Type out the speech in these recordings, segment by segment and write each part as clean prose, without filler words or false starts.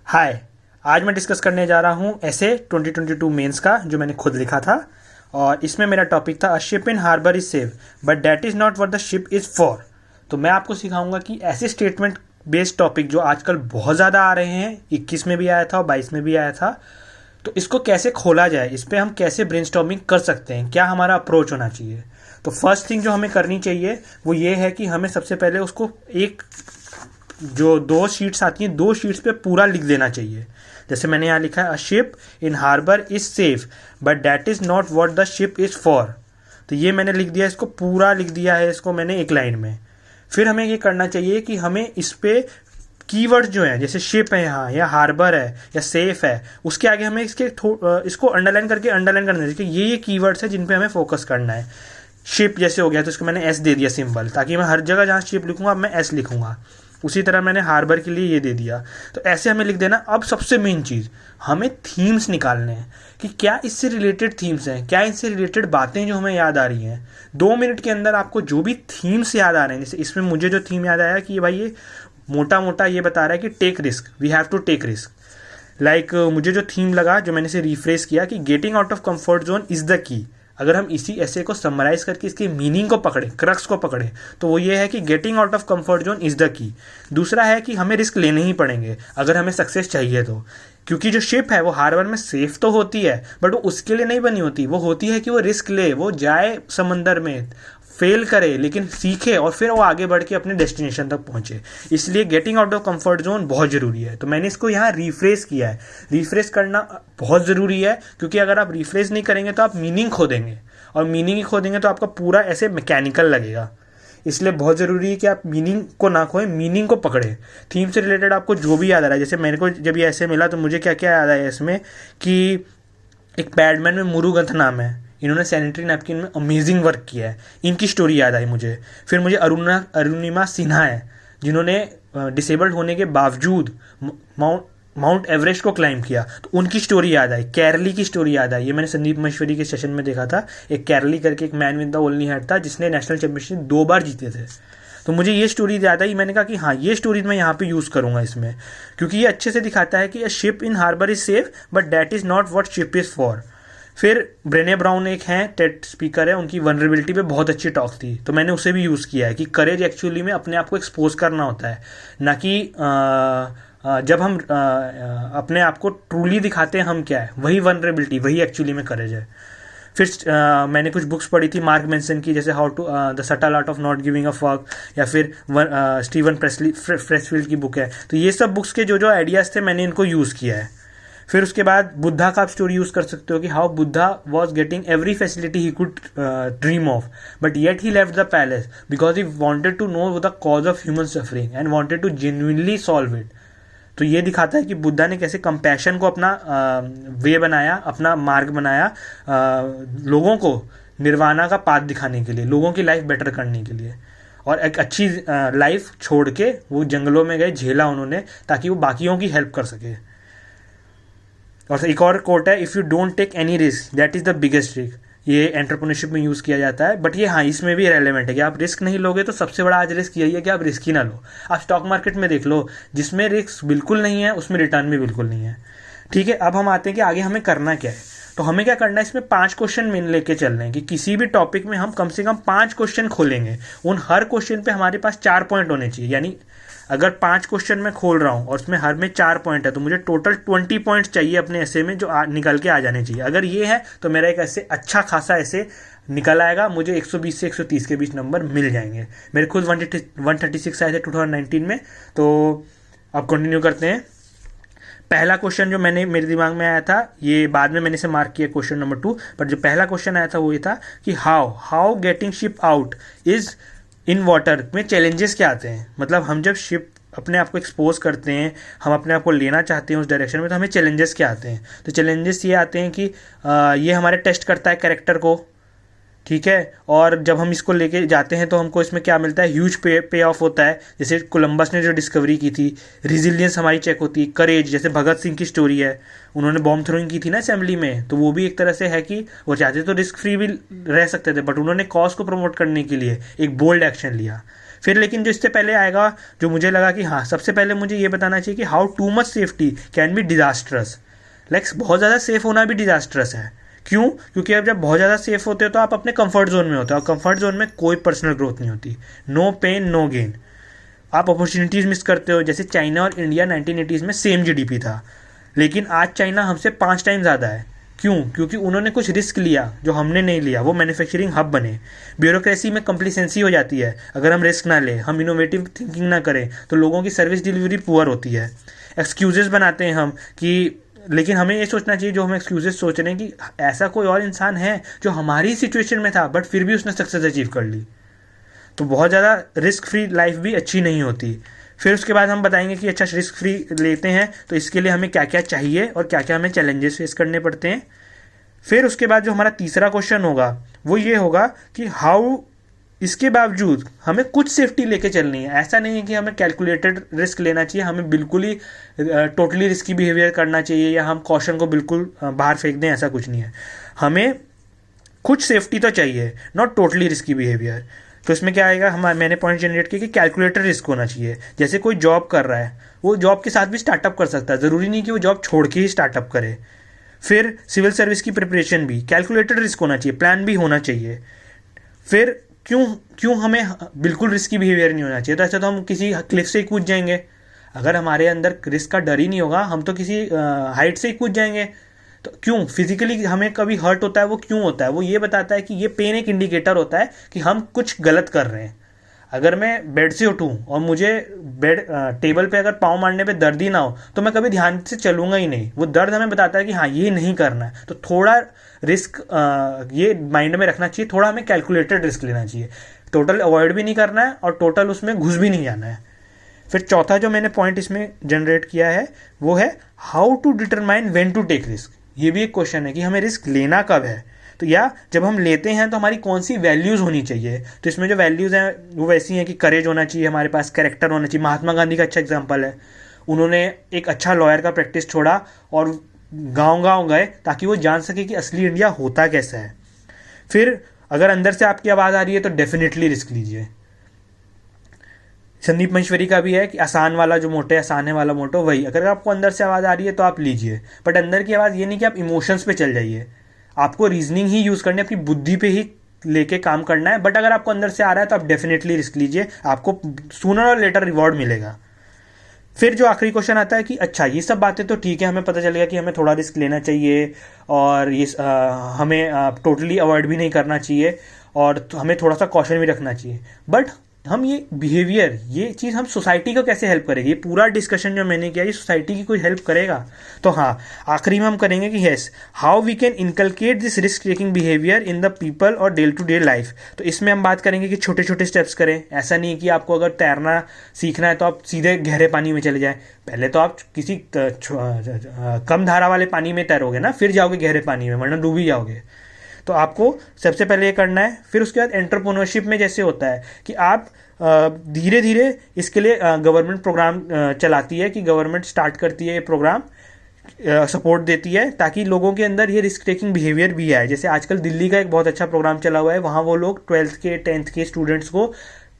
हाय। आज मैं डिस्कस करने जा रहा हूँ ऐसे 2022 मेंस का जो मैंने खुद लिखा था। और इसमें मेरा टॉपिक था a ship in harbour is safe but that is not what the ship is for. तो मैं आपको सिखाऊंगा कि ऐसे स्टेटमेंट बेस्ड टॉपिक जो आजकल बहुत ज़्यादा आ रहे हैं, 21 में भी आया था और 22 में भी आया था, तो इसको कैसे खोला जाए, इस पर हम कैसे ब्रेनस्टॉर्मिंग कर सकते हैं, क्या हमारा अप्रोच होना चाहिए। तो फर्स्ट थिंग जो हमें करनी चाहिए वो ये है कि हमें सबसे पहले उसको एक जो 2 शीट्स आती हैं 2 शीट्स पे पूरा लिख देना चाहिए। जैसे मैंने यहाँ लिखा है a ship in harbour is safe but that is not what the ship is for. तो ये मैंने लिख दिया, इसको पूरा लिख दिया है इसको मैंने एक लाइन में। फिर हमें ये करना चाहिए कि हमें इस पे कीवर्ड्स जो हैं, जैसे शिप है यहाँ या हार्बर है या सेफ है, उसके आगे हमें इसको अंडरलाइन करना चाहिए कि ये कीवर्ड्स है जिन पे हमें फोकस करना है। शिप जैसे हो गया तो इसको मैंने एस दे दिया सिंबल, ताकि मैं हर जगह जहाँ शिप लिखूंगा अब मैं एस लिखूंगा। उसी तरह मैंने हार्बर के लिए ये दे दिया। तो ऐसे हमें लिख देना। अब सबसे मेन चीज़, हमें थीम्स निकालने हैं कि क्या इससे रिलेटेड थीम्स हैं, क्या इससे रिलेटेड बातें जो हमें याद आ रही हैं। 2 मिनट के अंदर आपको जो भी थीम्स याद आ रहे हैं, जैसे इसमें मुझे जो थीम याद आया कि भाई ये मोटा मोटा ये बता रहा है कि take risk, we have to take risk. Like मुझे जो थीम लगा, जो मैंने इसे रिफ्रेश किया कि getting out of comfort zone is the key. अगर हम इसी ऐसे को समराइज करके इसके मीनिंग को पकड़े, क्रक्स को पकड़े, तो वो ये है कि getting out of comfort zone is the key. दूसरा है कि हमें रिस्क लेने ही पड़ेंगे अगर हमें सक्सेस चाहिए तो, क्योंकि जो शिप है वो हार्बर में सेफ तो होती है बट वो उसके लिए नहीं बनी होती। वो होती है कि वो रिस्क ले, वो जाए समंदर में, फेल करे लेकिन सीखे और फिर वो आगे बढ़ के अपने डेस्टिनेशन तक पहुंचे। इसलिए getting out of comfort zone बहुत ज़रूरी है। तो मैंने इसको यहाँ रिफ्रेश किया है। रिफ्रेश करना बहुत ज़रूरी है, क्योंकि अगर आप रिफ्रेश नहीं करेंगे तो आप मीनिंग खो देंगे, और मीनिंग ही खो देंगे तो आपका पूरा ऐसे मैकेनिकल लगेगा। इसलिए बहुत ज़रूरी है कि आप मीनिंग को ना खोएं, मीनिंग को पकड़े। थीम से रिलेटेड आपको जो भी याद आ रहा है, जैसे मेरे को जब ये ऐसे मिला तो मुझे क्या क्या याद आया इसमें कि एक पैडमैन में मुरुगंथ नाम है, इन्होंने सैनिटरी नैपकिन में अमेजिंग वर्क किया है, इनकी स्टोरी याद आई मुझे। फिर मुझे अरुणिमा सिन्हा है, जिन्होंने डिसेबल्ड होने के बावजूद माउंट एवरेस्ट को क्लाइंब किया, तो उनकी स्टोरी याद आई। कैरली की स्टोरी याद आई, ये मैंने संदीप महेश्वरी के सेशन में देखा था। एक कैरली करके एक man with the only hat था जिसने नेशनल चैंपियनशिप 2 बार जीते थे। तो मुझे ये स्टोरी याद आई। मैंने कहा कि हाँ, ये स्टोरी मैं यहाँ पे यूज़ करूँगा इसमें, क्योंकि ये अच्छे से दिखाता है कि a ship in harbour is safe but that is not what ship is for. फिर ब्रेने ब्राउन एक हैं, टेड स्पीकर है, उनकी वनरेबिलिटी पे बहुत अच्छी टॉक थी, तो मैंने उसे भी यूज़ किया है कि करेज एक्चुअली में अपने आप को एक्सपोज करना होता है, ना कि जब हम अपने आप को ट्रूली दिखाते हैं हम क्या है, वही वनरेबिलिटी, वही एक्चुअली में करेज है। फिर मैंने कुछ बुक्स पढ़ी थी मार्क मेंसन की, जैसे how to the subtle art of not giving a fuck, या फिर स्टीवन प्रेसफील्ड की बुक है। तो ये सब बुक्स के जो जो आइडियाज़ थे मैंने इनको यूज़ किया है। फिर उसके बाद बुद्धा का आप स्टोरी यूज़ कर सकते हो कि how Buddha was getting every facility he could dream of but yet he left the palace because he wanted to know the cause of human suffering and wanted to genuinely solve it. तो ये दिखाता है कि बुद्धा ने कैसे compassion को अपना वे बनाया, अपना मार्ग बनाया, लोगों को निर्वाणा का पाथ दिखाने के लिए, लोगों की लाइफ बेटर करने के लिए, और एक अच्छी लाइफ छोड़ के वो जंगलों में गए, झेला उन्होंने, ताकि वो बाकियों की हेल्प कर सके। और एक और कोट है, if you don't take any risk that is the biggest risk. ये एंटरप्रेन्योरशिप में यूज़ किया जाता है, बट ये हाँ इसमें भी रेलेवेंट है कि आप रिस्क नहीं लोगे तो सबसे बड़ा आज रिस्क यही है कि आप रिस्क ही ना लो। आप स्टॉक मार्केट में देख लो, जिसमें रिस्क बिल्कुल नहीं है उसमें रिटर्न भी बिल्कुल नहीं है। ठीक है, अब हम आते हैं कि आगे हमें करना क्या है। तो हमें क्या करना है, इसमें 5 क्वेश्चन मेन लेके चल रहे हैं कि किसी भी टॉपिक में हम कम से कम 5 क्वेश्चन खोलेंगे। उन हर क्वेश्चन पे हमारे पास 4 पॉइंट होने चाहिए। यानी अगर 5 क्वेश्चन मैं खोल रहा हूँ और उसमें हर में 4 पॉइंट है, तो मुझे टोटल 20 पॉइंट्स चाहिए अपने ऐसे में, जो निकल के आ जाने चाहिए। अगर ये है तो मेरा एक ऐसे अच्छा खासा ऐसे निकल आएगा, मुझे 120 से 130 के बीच नंबर मिल जाएंगे। मेरे खुद 136 आए थे 2019 में। तो अब कंटिन्यू करते हैं। पहला क्वेश्चन जो मेरे दिमाग में आया था, ये बाद में मैंने इसे मार्क किया क्वेश्चन नंबर 2, पर जो पहला क्वेश्चन आया था वो ये था कि how getting ship out is in water में चैलेंजेस क्या आते हैं। मतलब हम जब शिप अपने आप को एक्सपोज करते हैं, हम अपने आप को लेना चाहते हैं उस डायरेक्शन में, तो हमें चैलेंजेस क्या आते हैं। तो चैलेंजेस ये आते हैं कि ये हमारे टेस्ट करता है कैरेक्टर को, ठीक है, और जब हम इसको लेके जाते हैं तो हमको इसमें क्या मिलता है, ह्यूज पे ऑफ होता है। जैसे कोलंबस ने जो डिस्कवरी की थी, रिजिलियंस हमारी चेक होती है, करेज, जैसे भगत सिंह की स्टोरी है, उन्होंने बॉम्ब थ्रोइंग की थी ना असेंबली में, तो वो भी एक तरह से है कि वो चाहते तो रिस्क फ्री भी रह सकते थे, बट उन्होंने कॉज को प्रमोट करने के लिए एक बोल्ड एक्शन लिया। फिर लेकिन जो इससे पहले आएगा, जो मुझे लगा कि हाँ सबसे पहले मुझे ये बताना चाहिए कि how too much safety can be disastrous. Like बहुत ज़्यादा सेफ होना भी डिजास्ट्रस है। क्यों? क्योंकि अब जब बहुत ज़्यादा सेफ होते हो तो आप अपने कंफर्ट जोन में होते हो, और कंफर्ट जोन में कोई पर्सनल ग्रोथ नहीं होती। No pain no gain. आप अपॉर्चुनिटीज़ मिस करते हो। जैसे चाइना और इंडिया 1980s में सेम जीडीपी था, लेकिन आज चाइना हमसे 5 टाइम ज़्यादा है। क्यों? क्योंकि उन्होंने कुछ रिस्क लिया जो हमने नहीं लिया। वो मैन्युफैक्चरिंग हब बने। ब्यूरोक्रेसी में कंप्लीसेंसी हो जाती है अगर हम रिस्क ना लें, हम इनोवेटिव थिंकिंग ना करें, तो लोगों की सर्विस डिलीवरी पुअर होती है। एक्सक्यूजेस बनाते हैं हम कि, लेकिन हमें ये सोचना चाहिए जो हम एक्सक्यूजेस सोच रहे हैं कि ऐसा कोई और इंसान है जो हमारी सिचुएशन में था बट फिर भी उसने सक्सेस अचीव कर ली। तो बहुत ज़्यादा रिस्क फ्री लाइफ भी अच्छी नहीं होती। फिर उसके बाद हम बताएंगे कि अच्छा रिस्क फ्री लेते हैं तो इसके लिए हमें क्या क्या चाहिए और क्या क्या हमें चैलेंजेस फेस करने पड़ते हैं। फिर उसके बाद जो हमारा तीसरा क्वेश्चन होगा वो ये होगा कि हाउ इसके बावजूद हमें कुछ सेफ्टी लेके चलनी है। ऐसा नहीं है कि हमें कैलकुलेटेड रिस्क लेना चाहिए, हमें बिल्कुल ही टोटली रिस्की बिहेवियर करना चाहिए या हम कॉशन को बिल्कुल बाहर फेंक दें, ऐसा कुछ नहीं है। हमें कुछ सेफ्टी तो चाहिए, नॉट टोटली रिस्की बिहेवियर। तो इसमें क्या आएगा, मैंने पॉइंट जनरेट किया कि कैलकुलेटेड रिस्क होना चाहिए। जैसे कोई जॉब कर रहा है, वो जॉब के साथ भी स्टार्टअप कर सकता है, ज़रूरी नहीं कि वो जॉब छोड़ के ही स्टार्टअप करे। फिर सिविल सर्विस की प्रिपरेशन भी कैलकुलेटेड रिस्क होना चाहिए, प्लान भी होना चाहिए। फिर क्यों हमें बिल्कुल रिस्की बिहेवियर नहीं होना चाहिए। तो ऐसे तो हम किसी क्लिफ से ही कूद जाएंगे। अगर हमारे अंदर रिस्क का डर ही नहीं होगा, हम तो किसी हाइट से ही कूद जाएंगे। तो क्यों फिजिकली हमें कभी हर्ट होता है, वो क्यों होता है? वो ये बताता है कि ये पेन एक इंडिकेटर होता है कि हम कुछ गलत कर रहे हैं। अगर मैं बेड से उठूं और मुझे टेबल पे अगर पाँव मारने पे दर्द ही ना हो तो मैं कभी ध्यान से चलूंगा ही नहीं। वो दर्द हमें बताता है कि हाँ ये नहीं करना है। तो थोड़ा रिस्क ये माइंड में रखना चाहिए, थोड़ा हमें कैलकुलेटेड रिस्क लेना चाहिए। टोटल अवॉइड भी नहीं करना है और टोटल उसमें घुस भी नहीं जाना है। फिर चौथा जो मैंने पॉइंट इसमें जनरेट किया है वो है how to determine when to take risk. ये भी एक क्वेश्चन है कि हमें रिस्क लेना कब है, तो या जब हम लेते हैं तो हमारी कौन सी वैल्यूज़ होनी चाहिए। तो इसमें जो वैल्यूज़ हैं वो वैसी हैं कि करेज होना चाहिए, हमारे पास कैरेक्टर होना चाहिए। महात्मा गांधी का अच्छा एग्जांपल है, उन्होंने एक अच्छा लॉयर का प्रैक्टिस छोड़ा और गांव-गांव गए ताकि वो जान सके कि असली इंडिया होता कैसा है। फिर अगर अंदर से आपकी आवाज़ आ रही है तो डेफिनेटली रिस्क लीजिए। संदीप महेश्वरी का भी है कि आसान वाला जो मोटो है, आसान है वाला मोटो, वही। अगर आपको अंदर से आवाज़ आ रही है तो आप लीजिए, बट अंदर की आवाज़ ये नहीं कि आप इमोशंस पे चल जाइए। आपको रीजनिंग ही यूज़ करनी है, अपनी बुद्धि पे ही लेके काम करना है। बट अगर आपको अंदर से आ रहा है तो आप डेफिनेटली रिस्क लीजिए, आपको सूनर और लेटर रिवॉर्ड मिलेगा। फिर जो आखिरी क्वेश्चन आता है कि अच्छा ये सब बातें तो ठीक है, हमें पता चलेगा कि हमें थोड़ा रिस्क लेना चाहिए और ये हमें टोटली अवॉइड भी नहीं करना चाहिए और हमें थोड़ा सा कॉशन भी रखना चाहिए। बट हम ये बिहेवियर, ये चीज़ हम सोसाइटी को कैसे हेल्प करेगी? ये पूरा डिस्कशन जो मैंने किया ये सोसाइटी की कोई हेल्प करेगा? तो हाँ, आखिरी में हम करेंगे कि yes how we can inculcate this risk taking behaviour in the people और डे टू डे लाइफ। तो इसमें हम बात करेंगे कि छोटे छोटे स्टेप्स करें। ऐसा नहीं है कि आपको अगर तैरना सीखना है तो आप सीधे गहरे पानी में चले जाएं। पहले तो आप किसी कम धारा वाले पानी में तैरोगे ना, फिर जाओगे गहरे पानी में, वरना डूब ही जाओगे। तो आपको सबसे पहले ये करना है। फिर उसके बाद एंटरप्रेन्योरशिप में जैसे होता है कि आप धीरे धीरे इसके लिए गवर्नमेंट प्रोग्राम चलाती है, कि गवर्नमेंट स्टार्ट करती है ये प्रोग्राम, सपोर्ट देती है ताकि लोगों के अंदर ये रिस्क टेकिंग बिहेवियर भी आए। जैसे आजकल दिल्ली का एक बहुत अच्छा प्रोग्राम चला हुआ है, वहाँ वो लोग 12th के 10th के स्टूडेंट्स को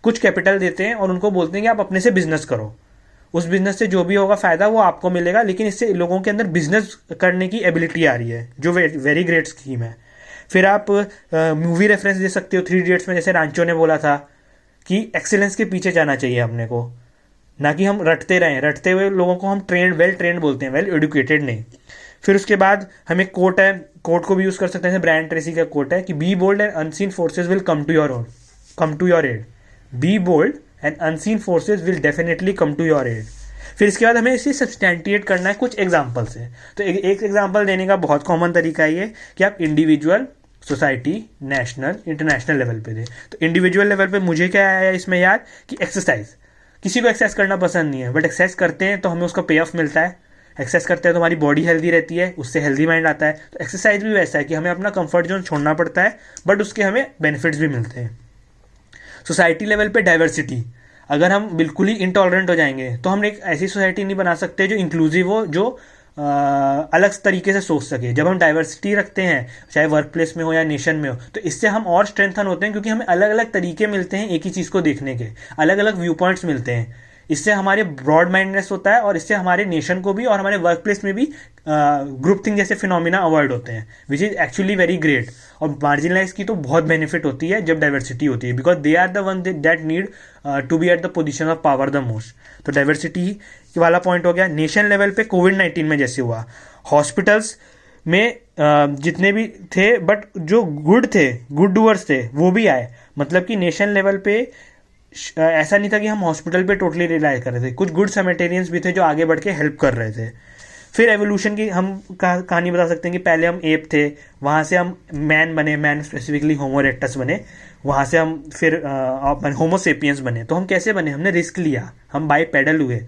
कुछ कैपिटल देते हैं और उनको बोलते हैं कि आप अपने से बिजनेस करो, उस बिजनेस से जो भी होगा फ़ायदा वो आपको मिलेगा, लेकिन इससे लोगों के अंदर बिजनेस करने की एबिलिटी आ रही है, जो वेरी ग्रेट स्कीम है। फिर आप मूवी रेफरेंस दे सकते हो 3 इडियट्स में, जैसे रांचो ने बोला था कि एक्सीलेंस के पीछे जाना चाहिए हमने को, ना कि हम रटते रहें। रटते हुए लोगों को हम वेल ट्रेंड बोलते हैं, वेल एडुकेटेड नहीं। फिर उसके बाद हमें कोट है, कोट को भी यूज़ कर सकते हैं। ब्रायन ट्रेसी का कोट है कि be bold and unseen forces will come to your aid. Be bold and unseen forces will definitely come to your aid. फिर इसके बाद हमें इसे सब्सटेंटिएट करना है कुछ एग्जाम्पल से। तो एक एग्जाम्पल देने का बहुत कॉमन तरीका ये कि आप individual, society, national, international level पे दे। तो इंडिविजुअल लेवल पे मुझे क्या आया इसमें याद कि एक्सरसाइज। किसी को एक्सरसाइज करना पसंद नहीं है, बट एक्सरसाइज करते हैं तो हमें उसका पे ऑफ मिलता है। एक्सरसाइज करते हैं तो हमारी बॉडी हेल्दी रहती है, उससे हेल्दी माइंड आता है। तो एक्सरसाइज भी वैसा है कि हमें अपना कंफर्ट जोन छोड़ना पड़ता है, बट उसके हमें बेनिफिट्स भी मिलते हैं। सोसाइटी लेवल पे डाइवर्सिटी, अगर हम बिल्कुल ही इंटॉलरेंट हो जाएंगे तो हम एक ऐसी सोसाइटी नहीं बना सकते जो इंक्लूसिव हो, जो अलग तरीके से सोच सके। जब हम डाइवर्सिटी रखते हैं, चाहे वर्क प्लेस में हो या नेशन में हो, तो इससे हम और स्ट्रेंथन होते हैं, क्योंकि हमें अलग अलग तरीके मिलते हैं एक ही चीज़ को देखने के, अलग अलग व्यू पॉइंट्स मिलते हैं। इससे हमारे ब्रॉड माइंडनेस होता है और इससे हमारे नेशन को भी और हमारे वर्क प्लेस में भी ग्रुप थिंग जैसे फिनोमिना अवॉइड होते हैं, which is actually very great. और मार्जिनलाइज की तो बहुत बेनिफिट होती है जब डाइवर्सिटी होती है, because they are the one that need to be at the position of power the most. तो डाइवर्सिटी वाला पॉइंट हो गया। नेशन लेवल पे कोविड-19 में जैसे हुआ, हॉस्पिटल्स में जितने भी थे, बट जो गुड थे, गुड डूअर्स थे, वो भी आए। मतलब कि नेशन लेवल पे ऐसा नहीं था कि हम हॉस्पिटल पे टोटली रिलाई कर रहे थे, कुछ गुड सैनिटेरियंस भी थे जो आगे बढ़ के हेल्प कर रहे थे। फिर एवोल्यूशन की हम कहानी बता सकते हैं कि पहले हम एप थे, वहाँ से हम मैन बने, मैन स्पेसिफिकली होमो इरेक्टस बने, वहाँ से हम फिर होमो सेपियंस बने। तो हम कैसे बने? हमने रिस्क लिया, हम बाई पैडल हुए,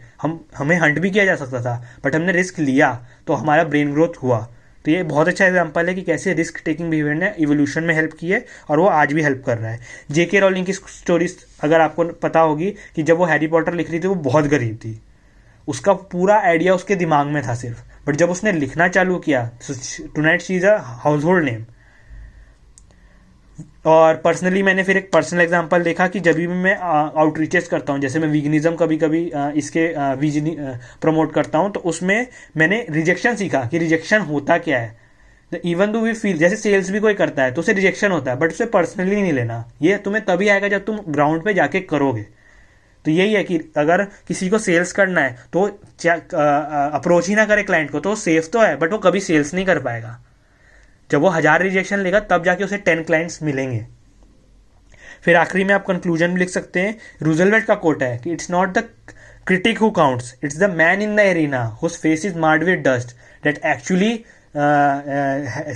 हमें हंट भी किया जा सकता था, बट हमने रिस्क लिया तो हमारा ब्रेन ग्रोथ हुआ। तो ये बहुत अच्छा एग्जाम्पल है कि कैसे रिस्क टेकिंग बिहेवियर ने इवोल्यूशन में हेल्प की है, और वो आज भी हेल्प कर रहा है। जेके रॉलिंग की स्टोरीज अगर आपको पता होगी कि जब वो हैरी पॉटर लिख रही थी, वो बहुत गरीब थी, उसका पूरा आइडिया उसके दिमाग में था सिर्फ, बट जब उसने लिखना चालू किया, tonight she is a house hold name. और पर्सनली मैंने फिर एक पर्सनल एग्जांपल देखा कि जब भी मैं आउटरीचेस करता हूँ, जैसे मैं वीगनिज्म कभी कभी इसके विजन प्रमोट करता हूँ, तो उसमें मैंने रिजेक्शन सीखा कि रिजेक्शन होता क्या है। इवन दो वी फील, जैसे सेल्स भी कोई करता है तो उसे रिजेक्शन होता है, बट उसे पर्सनली नहीं लेना, ये तुम्हें तभी आएगा जब तुम ग्राउंड पे जाके करोगे। तो यही है कि अगर किसी को सेल्स करना है तो अप्रोच ही ना करे क्लाइंट को, तो सेफ तो है बट वो कभी सेल्स नहीं कर पाएगा। जब वो 1000 रिजेक्शन लेगा तब जाके उसे 10 क्लाइंट्स मिलेंगे। फिर आखिरी में आप कंक्लूजन भी लिख सकते हैं। रूजवेल्ट का कोट है कि it's not the critic who counts, it's the man in the arena whose face is marred with dust that actually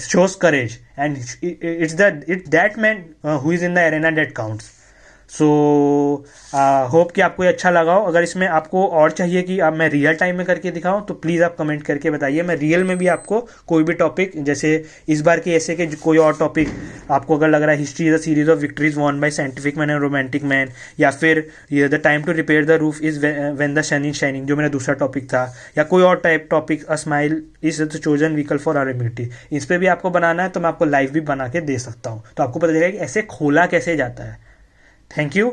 shows courage, and it's that man who is in the arena that counts. So hope कि आपको ये अच्छा लगा हो। अगर इसमें आपको और चाहिए कि अब मैं रियल टाइम में करके दिखाऊं तो प्लीज़ आप कमेंट करके बताइए। मैं रियल में भी आपको कोई भी टॉपिक, जैसे इस बार के ऐसे के कोई और टॉपिक आपको अगर लग रहा है history is a series of victories won by scientific man and romantic man, या फिर the time to repair the roof is when the sun is shining जो मेरा दूसरा टॉपिक था, या कोई और type topic a smile is the chosen vehicle for our immunity, इस पर भी आपको बनाना है तो मैं आपको लाइव भी बना के दे सकता हूँ, तो आपको पता चलेगा कि ऐसे खोला कैसे जाता है। Thank you.